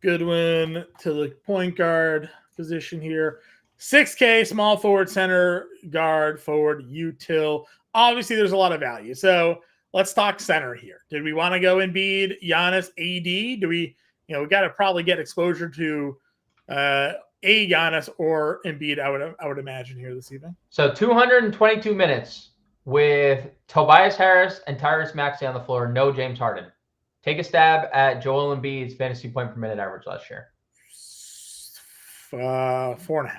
Goodwin to the point guard position here. 6K, small forward, center, guard, forward, util. Obviously, there's a lot of value. So let's talk center here. Did we want to go Embiid, Giannis, AD? Do we, we got to probably get exposure to a Giannis or Embiid, I would imagine here this evening. So 222 minutes with Tobias Harris and Tyrese Maxey on the floor. No James Harden. Take a stab at Joel Embiid's fantasy point per minute average last year. 4.5.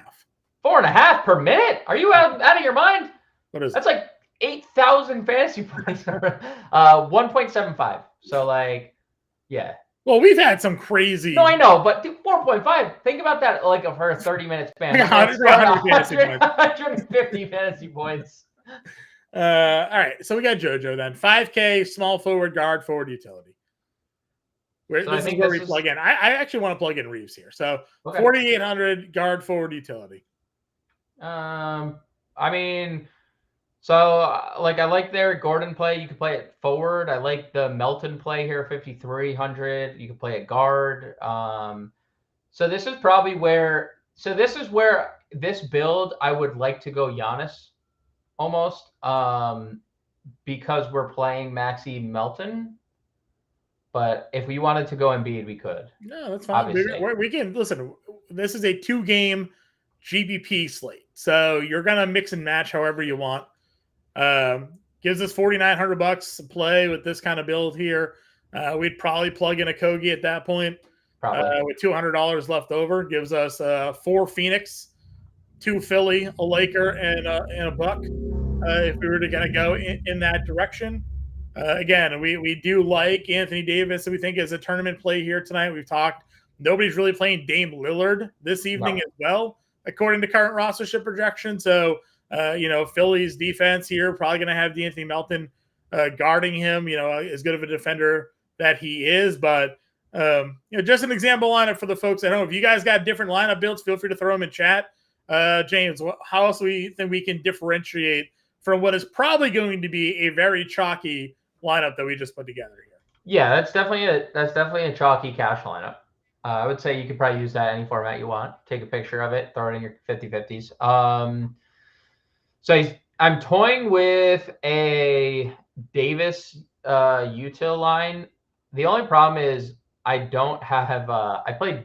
4.5 per minute? Are you out of your mind? What is That's like 8,000 fantasy points. 1.75. So like, yeah. Well, we've had some crazy. No, I know, but 4.5. Think about that, like of her 30-minute span. 150 fantasy points. All right, so we got JoJo then. 5K, small forward, guard, forward, utility. This is where we plug in. I actually want to plug in Reeves here. So 4,800 guard, forward, utility. I mean, So, like, I like their Gordon play. You could play it forward. I like the Melton play here, 5,300. You could play it guard. So this is probably where. So this is where this build I would like to go Giannis, almost, because we're playing Maxey Melton. But if we wanted to go Embiid, we could. No, that's fine. We can listen. This is a 2-game GBP slate, so you're gonna mix and match however you want. Gives us $4,900 to play with this kind of build here. We'd probably plug in a Kogi at that point. With $200 left over. Gives us 4 Phoenix, 2 Philly, a Laker, and a Buck. If we were to kind of go in that direction. Again, we do like Anthony Davis, we think is a tournament play here tonight. We've talked. Nobody's really playing Dame Lillard this evening as well, according to current rostership projection. So, Philly's defense here probably going to have D'Anthony Melton guarding him, as good of a defender that he is. But, just an example lineup for the folks at home. If you guys got different lineup builds, feel free to throw them in chat. James, how else do we think we can differentiate from what is probably going to be a very chalky lineup that we just put together here? Yeah, that's definitely a chalky cash lineup. I would say you could probably use that any format you want. Take a picture of it, throw it in your 50-50s. So I'm toying with a Davis util line. The only problem is I don't have I played.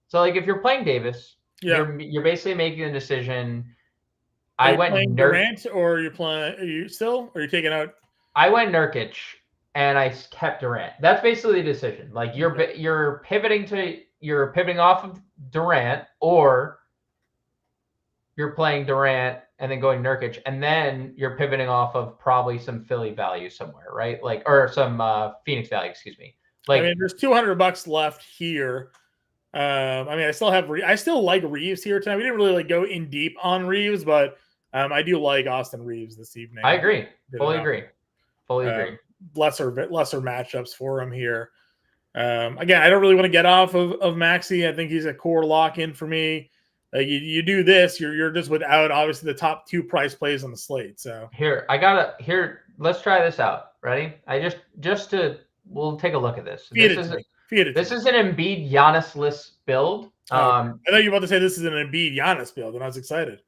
So like if you're playing Davis, you're basically making a decision. I went playing Durant, or you're playing? Are you still? Or are you taking out? I went Nurkic, and I kept Durant. That's basically the decision. Like you're pivoting off of Durant, or you're playing Durant and then going Nurkic, and then you're pivoting off of probably some Philly value somewhere, right? Like, or some Phoenix value, excuse me. Like, there's $200 left here. I still like Reeves here tonight. We didn't really go in deep on Reeves, but I do like Austin Reeves this evening. I agree. Fully agree. Lesser matchups for him here. Again, I don't really want to get off of Maxey. I think he's a core lock-in for me. You do this, you're just without obviously the top 2 price plays on the slate. So let's try this out. Ready? We'll take a look at this. This is an Embiid Giannis-less build. I thought you were about to say this is an Embiid Giannis build, and I was excited.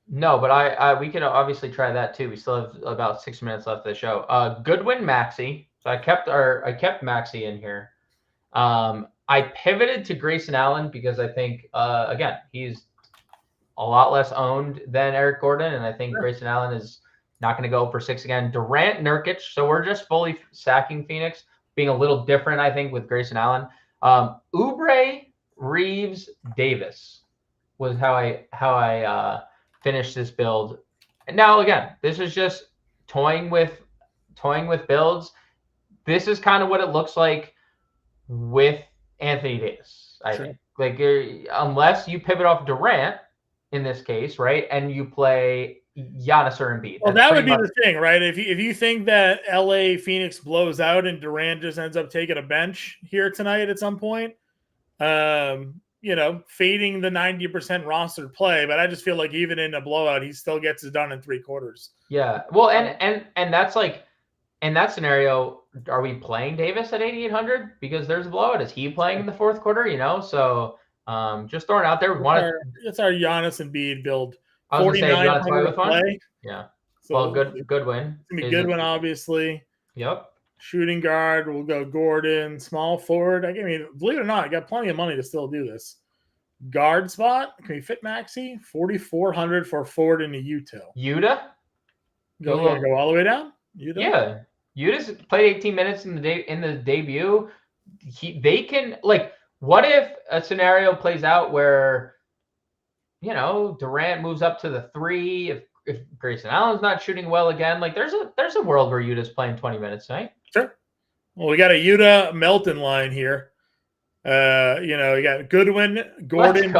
No, but we can obviously try that too. We still have about 6 minutes left of the show. Goodwin Maxey. So I kept Maxey in here. I pivoted to Grayson Allen because I think again he's a lot less owned than Eric Gordon, and I think Grayson Allen is not going to go for 6 again. Durant, Nurkic. So we're just fully sacking Phoenix, being a little different, I think, with Grayson Allen. Oubre, Reeves, Davis was how I finished this build. And now again, this is just toying with builds. This is kind of what it looks like with Anthony Davis, I think. Like, unless you pivot off Durant in this case, right, and you play Giannis or Embiid. Well, that would be the thing, right? If you think that LA Phoenix blows out and Durant just ends up taking a bench here tonight at some point, fading the 90% roster play, but I just feel like even in a blowout, he still gets it done in 3 quarters. Yeah. Well, and that's like, in that scenario, are we playing Davis at 8,800 because there's a blowout? Is he playing in the 4th quarter? So just throwing it out there. It's our Giannis and Embiid build. I was gonna say, you want to play with one? Play. Yeah. So good win. It's gonna be Goodwin, obviously. Yep. Shooting guard, we'll go Gordon. Small forward. Believe it or not, I got plenty of money to still do this. Guard spot. Can we fit Maxey? 4,400 for forward in the util. Yuta? Go all the way down? Yuta? Yeah. Yuta's played 18 minutes in the debut. They can, like, what if a scenario plays out where Durant moves up to the 3, if Grayson Allen's not shooting well again, like there's a world where Yuta's playing 20 minutes tonight. Sure. Well, we got a Yuta Melton line here. You got Goodwin, Gordon,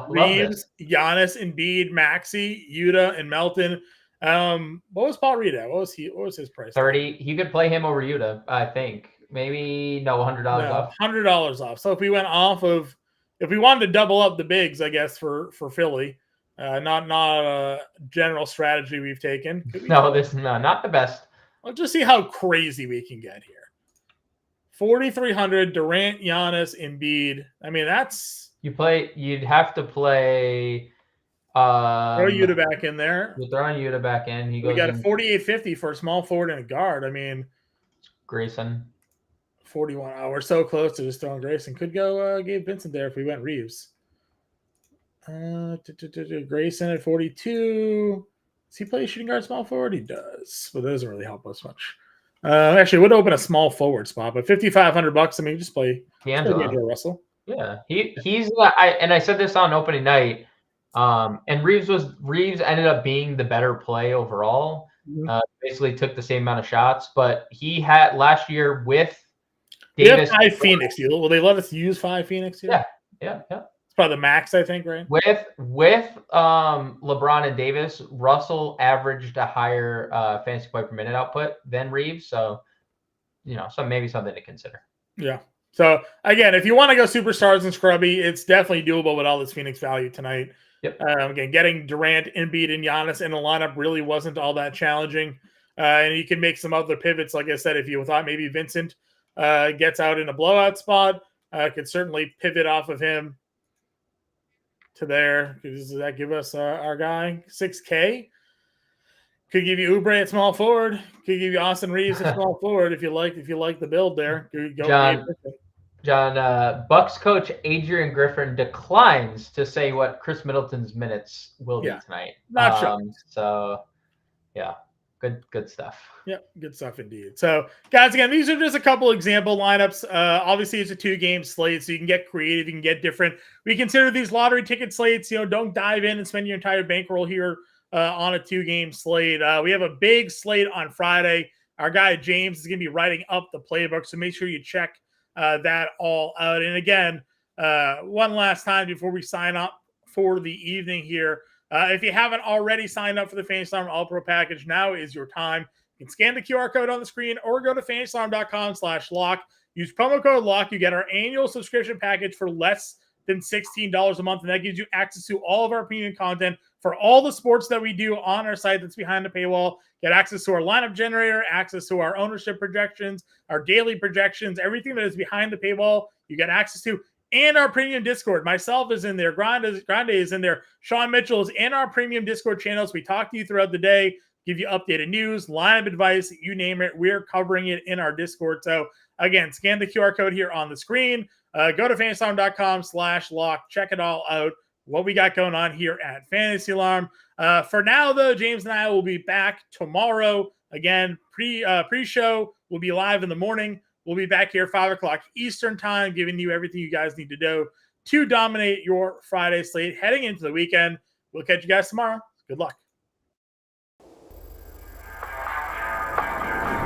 Reeves, Giannis, Embiid, Maxey, Yuta, and Melton. What was Paul Reed at? What was his price? 30. You could play him over Yuta, I think. Maybe $100 off. $100 off. So if we wanted to double up the bigs, I guess, for Philly, Not a general strategy we've taken. No, not the best. Let's just see how crazy we can get here. 4,300 Durant, Giannis, Embiid. I mean, that's you'd have to play. Throw Yuta back in there. We're throwing Yuta back in. We got a 48.50 for a small forward and a guard. I mean, Grayson. 41. Oh, we're so close to just throwing Grayson. Could go Gabe Vincent there if we went Reeves. Grayson at 42. Does he play shooting guard small forward? He does, but that doesn't really help us much. Actually, would open a small forward spot, but $5,500. I mean, just play D'Angelo Russell. Yeah, he's. I said this on opening night. And Reeves ended up being the better play overall. Mm-hmm. Basically took the same amount of shots, but he had last year with Davis. 5 Phoenix deal. Will they let us use 5 Phoenix here? Yeah. It's probably the max, I think, right? With LeBron and Davis, Russell averaged a higher fantasy point per minute output than Reeves, so maybe something to consider. Yeah. So again, if you want to go superstars and scrubby, it's definitely doable with all this Phoenix value tonight. Yep. Again, getting Durant, Embiid, and Giannis in the lineup really wasn't all that challenging. And you can make some other pivots. Like I said, if you thought maybe Vincent gets out in a blowout spot, could certainly pivot off of him to there. Does that give us our guy 6K? Could give you Oubre at small forward. Could give you Austin Reeves at small forward if you like the build there. Go John, Bucks coach Adrian Griffin declines to say what Chris Middleton's minutes will be tonight. Not sure. So, yeah, good stuff. Yep, good stuff indeed. So, guys, again, these are just a couple example lineups. Obviously, it's a 2-game slate, so you can get creative, you can get different. We consider these lottery ticket slates. Don't dive in and spend your entire bankroll here on a 2-game slate. We have a big slate on Friday. Our guy James is going to be writing up the playbook, so make sure you check that all out. And again, one last time before we sign up for the evening here, if you haven't already signed up for the Fantasy Alarm All Pro package, now is your time. You can scan the QR code on the screen or go to fantasyalarm.com/lock. Use promo code LOCK. You get our annual subscription package for less than $16 a month, and that gives you access to all of our premium content for all the sports that we do on our site that's behind the paywall. Get access to our lineup generator, access to our ownership projections, our daily projections, everything that is behind the paywall, you get access to, and our premium Discord. Myself is in there. Grande is in there. Sean Mitchell is in our premium Discord channels. We talk to you throughout the day, give you updated news, lineup advice, you name it. We're covering it in our Discord. So again, scan the QR code here on the screen. Go to fantasyalarm.com/lock. Check it all out. What we got going on here at Fantasy Alarm. For now, though, James and I will be back tomorrow. Again, pre-show. We'll be live in the morning. We'll be back here 5 o'clock Eastern time, giving you everything you guys need to do to dominate your Friday slate heading into the weekend. We'll catch you guys tomorrow. Good luck.